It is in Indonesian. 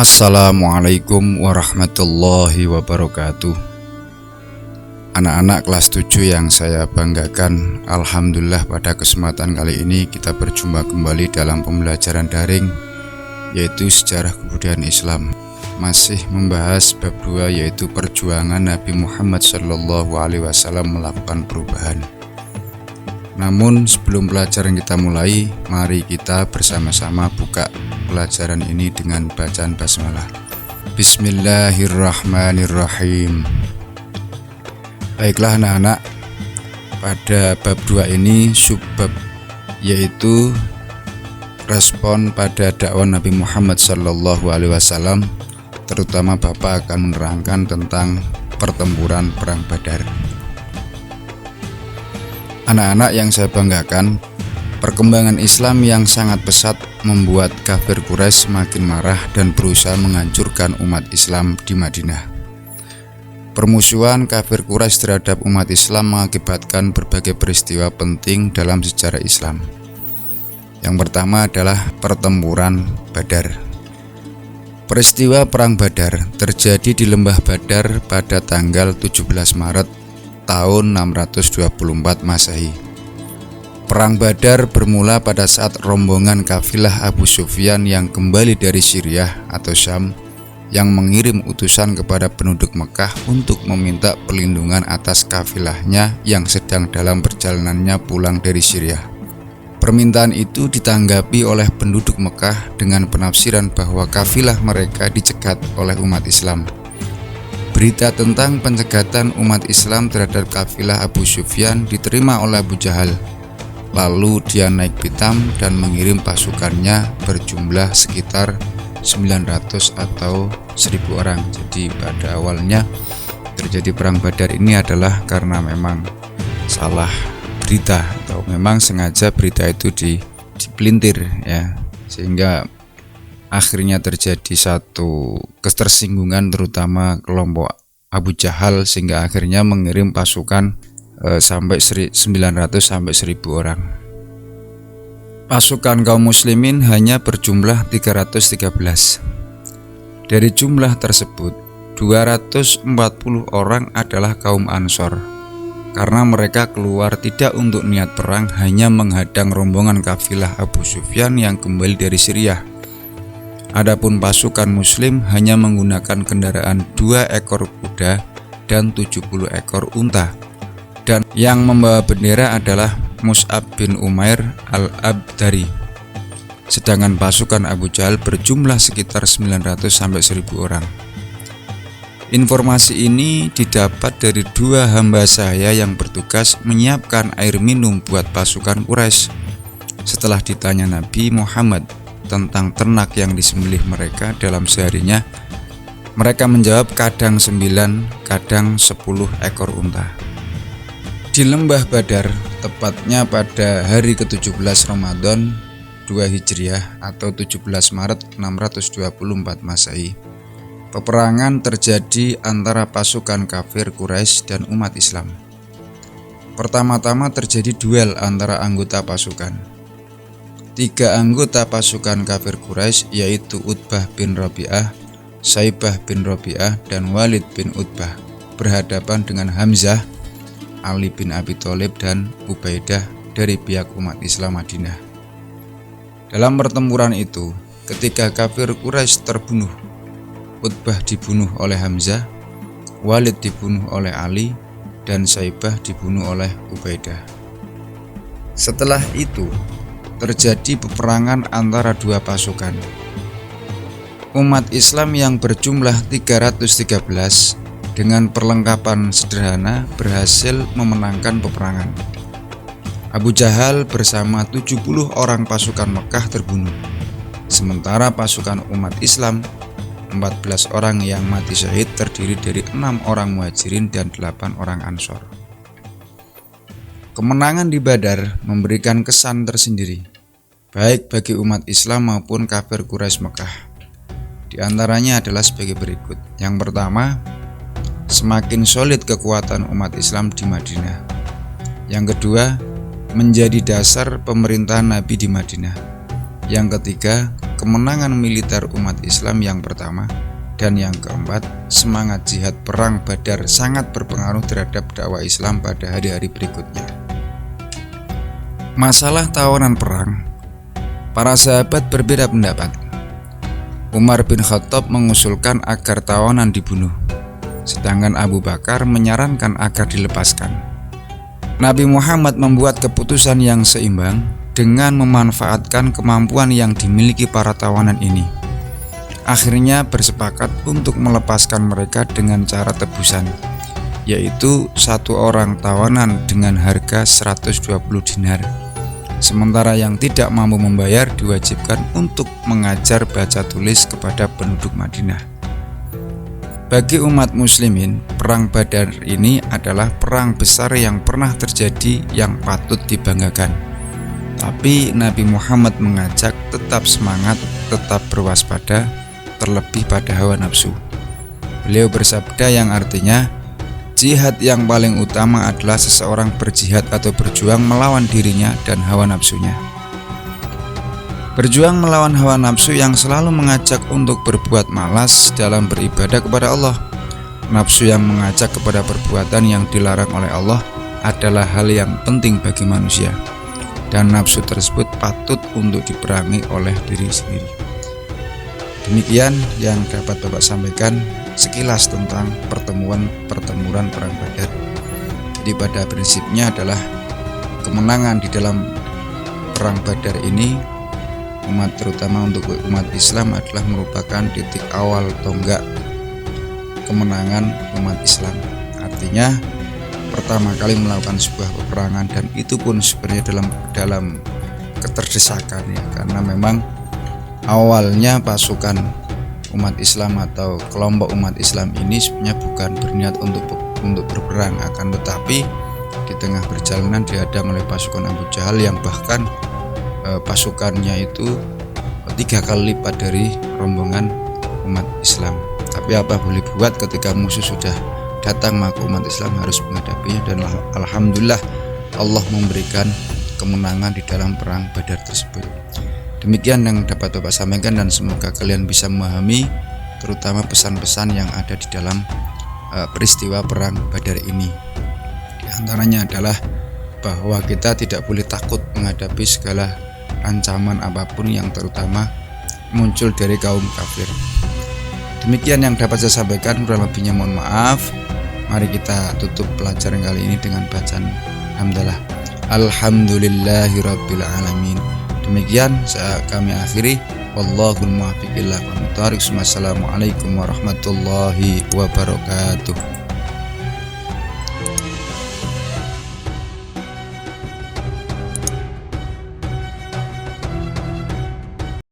Assalamualaikum warahmatullahi wabarakatuh. Anak-anak kelas 7 yang saya banggakan, alhamdulillah pada kesempatan kali ini kita berjumpa kembali dalam pembelajaran daring, yaitu sejarah kebudayaan Islam. Masih membahas bab 2, yaitu perjuangan Nabi Muhammad SAW melakukan perubahan. Namun sebelum pelajaran kita mulai, mari kita bersama-sama buka pelajaran ini dengan bacaan basmalah. Bismillahirrahmanirrahim. Baiklah anak-anak, pada bab 2 ini subbab, yaitu respon pada dakwah Nabi Muhammad SAW. Terutama Bapak akan menerangkan tentang pertempuran Perang Badar. Anak-anak yang saya banggakan, perkembangan Islam yang sangat pesat membuat kafir Quraisy semakin marah dan berusaha menghancurkan umat Islam di Madinah. Permusuhan kafir Quraisy terhadap umat Islam mengakibatkan berbagai peristiwa penting dalam sejarah Islam. Yang pertama adalah pertempuran Badar. Peristiwa Perang Badar terjadi di Lembah Badar pada tanggal 17 Maret tahun 624 Masehi. Perang Badar bermula pada saat rombongan kafilah Abu Sufyan yang kembali dari Syriah atau Syam yang mengirim utusan kepada penduduk Mekah untuk meminta perlindungan atas kafilahnya yang sedang dalam perjalanannya pulang dari Syriah. Permintaan itu ditanggapi oleh penduduk Mekah dengan penafsiran bahwa kafilah mereka dicegat oleh umat Islam. Berita tentang pencegatan umat Islam terhadap kafilah Abu Sufyan diterima oleh Abu Jahal. Lalu dia naik pitam dan mengirim pasukannya berjumlah sekitar 900 atau 1000 orang. Jadi pada awalnya terjadi Perang Badar ini adalah karena memang salah berita, atau memang sengaja berita itu dipelintir ya, sehingga akhirnya terjadi satu ketersinggungan terutama kelompok Abu Jahal, sehingga akhirnya mengirim pasukan sampai 900 sampai 1000 orang. Pasukan kaum muslimin hanya berjumlah 313. Dari jumlah tersebut, 240 orang adalah kaum Ansor, karena mereka keluar tidak untuk niat perang, hanya menghadang rombongan kafilah Abu Sufyan yang kembali dari Syriah. Adapun pasukan muslim hanya menggunakan kendaraan 2 ekor kuda dan 70 ekor unta, dan yang membawa bendera adalah Mus'ab bin Umair al-Abdari. Sedangkan pasukan Abu Jahal berjumlah sekitar 900 sampai 1000 orang. Informasi ini didapat dari 2 hamba saya yang bertugas menyiapkan air minum buat pasukan Quraisy. Setelah ditanya Nabi Muhammad tentang ternak yang disembelih mereka dalam seharinya, mereka menjawab kadang 9, kadang 10 ekor unta. Di Lembah Badar, tepatnya pada hari ke-17 Ramadan 2 Hijriah atau 17 Maret 624 Masehi, peperangan terjadi antara pasukan kafir Quraisy dan umat Islam. Pertama-tama terjadi duel antara anggota pasukan. 3 anggota pasukan kafir Quraisy, yaitu Utbah bin Rabi'ah, Saibah bin Rabi'ah, dan Walid bin Utbah, berhadapan dengan Hamzah, Ali bin Abi Thalib, dan Ubaidah dari pihak umat Islam Madinah. Dalam pertempuran itu, ketika kafir Quraisy terbunuh, Utbah dibunuh oleh Hamzah, Walid dibunuh oleh Ali, dan Saibah dibunuh oleh Ubaidah. Setelah itu terjadi peperangan antara 2 pasukan. Umat Islam yang berjumlah 313 dengan perlengkapan sederhana berhasil memenangkan peperangan. Abu Jahal bersama 70 orang pasukan Mekah terbunuh. Sementara pasukan umat Islam, 14 orang yang mati syahid terdiri dari 6 orang muhajirin dan 8 orang ansor. Kemenangan di Badar memberikan kesan tersendiri, baik bagi umat Islam maupun kafir Quraisy Mekah. Di antaranya adalah sebagai berikut. Yang pertama, semakin solid kekuatan umat Islam di Madinah. Yang kedua, menjadi dasar pemerintahan Nabi di Madinah. Yang ketiga, kemenangan militer umat Islam yang pertama. Dan yang keempat, semangat jihad perang Badar sangat berpengaruh terhadap dakwah Islam pada hari-hari berikutnya. Masalah tawanan perang, para sahabat berbeda pendapat. Umar bin Khattab mengusulkan agar tawanan dibunuh, sedangkan Abu Bakar menyarankan agar dilepaskan. Nabi Muhammad membuat keputusan yang seimbang dengan memanfaatkan kemampuan yang dimiliki para tawanan ini. Akhirnya bersepakat untuk melepaskan mereka dengan cara tebusan, yaitu satu orang tawanan dengan harga 120 dinar. Sementara yang tidak mampu membayar diwajibkan untuk mengajar baca tulis kepada penduduk Madinah. Bagi umat muslimin, perang Badar ini adalah perang besar yang pernah terjadi yang patut dibanggakan. Tapi Nabi Muhammad mengajak tetap semangat, tetap berwaspada, terlebih pada hawa nafsu. Beliau bersabda yang artinya, jihad yang paling utama adalah seseorang berjihad atau berjuang melawan dirinya dan hawa nafsunya. Berjuang melawan hawa nafsu yang selalu mengajak untuk berbuat malas dalam beribadah kepada Allah. Nafsu yang mengajak kepada perbuatan yang dilarang oleh Allah adalah hal yang penting bagi manusia, dan nafsu tersebut patut untuk diperangi oleh diri sendiri. Demikian yang dapat Bapak sampaikan sekilas tentang pertempuran perang Badar. Jadi pada prinsipnya adalah kemenangan di dalam perang Badar ini, terutama untuk umat Islam, adalah merupakan titik awal tonggak kemenangan umat Islam. Artinya pertama kali melakukan sebuah peperangan, dan itu pun sebenarnya dalam keterdesakan ya, karena memang awalnya pasukan umat Islam atau kelompok umat Islam ini sebenarnya bukan berniat untuk berperang, akan tetapi di tengah perjalanan dihadang oleh pasukan Abu Jahal yang bahkan pasukannya itu 3 kali lipat dari rombongan umat Islam. Tapi apa boleh buat, ketika musuh sudah datang maka umat Islam harus menghadapinya, dan alhamdulillah Allah memberikan kemenangan di dalam perang Badar tersebut. Demikian yang dapat Bapak sampaikan, dan semoga kalian bisa memahami terutama pesan-pesan yang ada di dalam peristiwa perang Badar ini. Di antaranya adalah bahwa kita tidak boleh takut menghadapi segala ancaman apapun yang terutama muncul dari kaum kafir. Demikian yang dapat saya sampaikan, kurang lebihnya mohon maaf. Mari kita tutup pelajaran kali ini dengan bacaan hamdalah. Alhamdulillahirabbil alamin. Demikian kami akhiri. Wallahul muwaffiq ila aqwamit thoriq. Wassalamualaikum warahmatullahi wabarakatuh.